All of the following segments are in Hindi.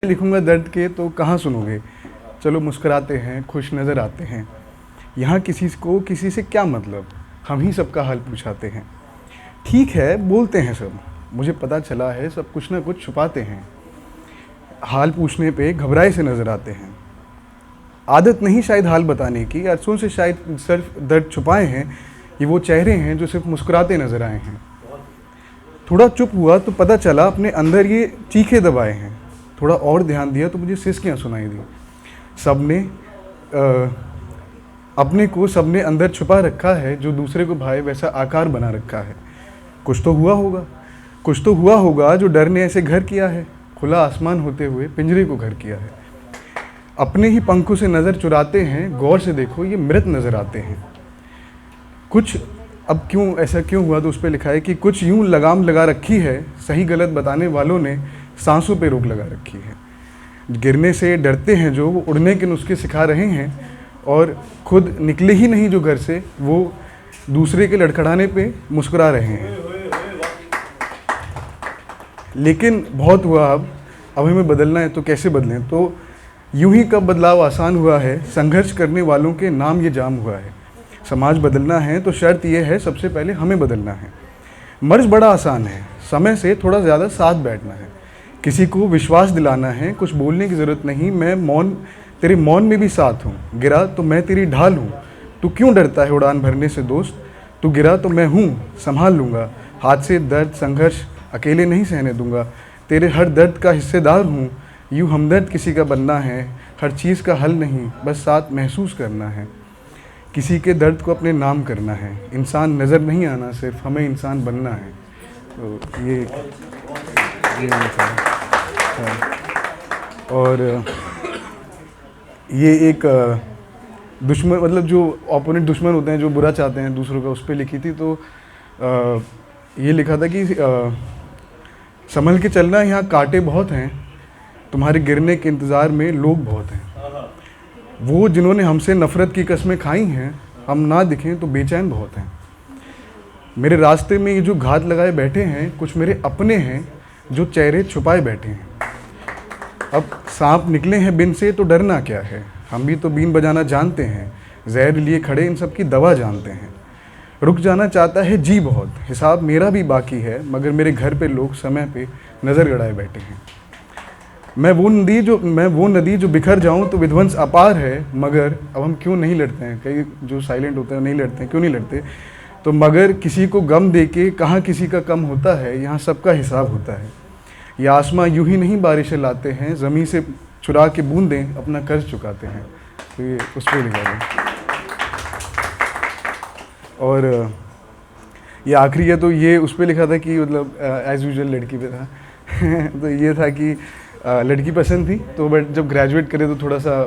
लिखूंगा दर्द के तो कहाँ सुनोगे। चलो मुस्कुराते हैं, खुश नज़र आते हैं। यहाँ किसी को किसी से क्या मतलब, हम ही सबका हाल पूछाते हैं। ठीक है बोलते हैं सब, मुझे पता चला है सब कुछ ना कुछ छुपाते हैं। हाल पूछने पे घबराए से नज़र आते हैं। आदत नहीं शायद हाल बताने की, अरसों से शायद सिर्फ दर्द छुपाए हैं। ये वो चेहरे हैं जो सिर्फ मुस्कुराते नज़र आए हैं। थोड़ा चुप हुआ तो पता चला अपने अंदर ये चीखे दबाए हैं। थोड़ा और ध्यान दिया तो मुझे सिसकियाँ सुनाई दी। सबने अपने को सबने अंदर छुपा रखा है, जो दूसरे को भाए वैसा आकार बना रखा है। कुछ तो हुआ होगा, कुछ तो हुआ होगा जो डर ने ऐसे घर किया है। खुला आसमान होते हुए पिंजरे को घर किया है। अपने ही पंखों से नज़र चुराते हैं, गौर से देखो ये मृत नज़र आते हैं। कुछ अब क्यों ऐसा क्यों हुआ तो उस पर लिखा है कि कुछ यूं लगाम लगा रखी है, सही गलत बताने वालों ने सांसों पे रोक लगा रखी है। गिरने से डरते हैं जो, वो उड़ने के नुस्खे सिखा रहे हैं, और खुद निकले ही नहीं जो घर से, वो दूसरे के लड़खड़ाने पे मुस्कुरा रहे हैं। लेकिन बहुत हुआ, अब हमें बदलना है तो कैसे बदलें। तो यूं ही कब बदलाव आसान हुआ है, संघर्ष करने वालों के नाम ये जाम हुआ है। समाज बदलना है तो शर्त ये है सबसे पहले हमें बदलना है। मर्ज बड़ा आसान है, समय से थोड़ा ज़्यादा साथ बैठना है। किसी को विश्वास दिलाना है, कुछ बोलने की ज़रूरत नहीं, मैं मौन, तेरे मौन में भी साथ हूँ। गिरा तो मैं तेरी ढाल हूँ, तू क्यों डरता है उड़ान भरने से दोस्त। तू गिरा तो मैं हूँ, संभाल लूँगा। हाथ से दर्द संघर्ष अकेले नहीं सहने दूँगा। तेरे हर दर्द का हिस्सेदार हूँ, यूँ हमदर्द किसी का बनना है। हर चीज़ का हल नहीं, बस साथ महसूस करना है। किसी के दर्द को अपने नाम करना है। इंसान नज़र नहीं आना, सिर्फ हमें इंसान बनना है। तो ये और ये एक दुश्मन, मतलब जो ओपोनेंट दुश्मन होते हैं, जो बुरा चाहते हैं दूसरों का, उस पर लिखी थी। तो ये लिखा था कि संभल के चलना, यहाँ कांटे बहुत हैं, तुम्हारे गिरने के इंतज़ार में लोग बहुत हैं। वो जिन्होंने हमसे नफ़रत की कस्में खाई हैं, हम ना दिखें तो बेचैन बहुत हैं। मेरे रास्ते में ये जो घात लगाए बैठे हैं, कुछ मेरे अपने हैं जो चेहरे छुपाए बैठे हैं। अब सांप निकले हैं बिन से तो डरना क्या है, हम भी तो बीन बजाना जानते हैं। जहर लिए खड़े इन सब की दवा जानते हैं। रुक जाना चाहता है जी बहुत, हिसाब मेरा भी बाकी है, मगर मेरे घर पे लोग समय पे नज़र गड़ाए बैठे हैं। मैं वो नदी जो बिखर जाऊं तो विध्वंस अपार है, मगर अब हम क्यों नहीं लड़ते हैं। कई जो साइलेंट होते हैं नहीं लड़ते हैं, क्यों नहीं लड़ते। तो मगर किसी को गम दे के कहाँ किसी का कम होता है, यहाँ सबका हिसाब होता है। ये आसमां यूं ही नहीं बारिशें लाते हैं, ज़मीन से चुरा के बूंदें अपना कर्ज चुकाते हैं। तो ये उस पर लिखा है। और ये आखिरी है, तो ये उस पर लिखा था कि मतलब एज़ यूजुअल लड़की पे था। तो ये था कि लड़की पसंद थी, तो बट जब ग्रेजुएट करे तो थोड़ा सा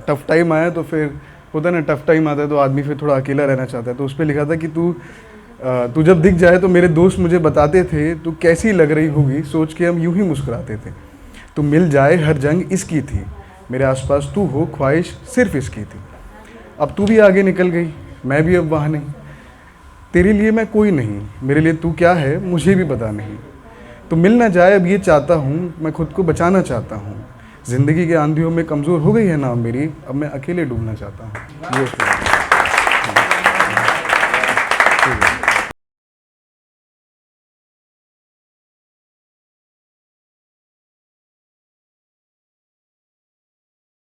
टफ़ टाइम आया, तो फिर होता है ना, टफ़ टाइम आता है तो आदमी फिर थोड़ा अकेला रहना चाहता है। तो उस पर लिखा था कि तू जब दिख जाए तो मेरे दोस्त मुझे बताते थे, तू कैसी लग रही होगी, सोच के हम यूं ही मुस्कुराते थे। तू मिल जाए हर जंग इसकी थी, मेरे आसपास तू हो ख्वाहिश सिर्फ इसकी थी। अब तू भी आगे निकल गई, मैं भी अब वहाँ नहीं। तेरे लिए मैं कोई नहीं, मेरे लिए तू क्या है मुझे भी पता नहीं। तो मिल ना जाए अब ये चाहता हूँ, मैं खुद को बचाना चाहता हूँ। ज़िंदगी के आंधियों में कमज़ोर हो गई है नाव मेरी, अब मैं अकेले डूबना चाहता हूँ। ये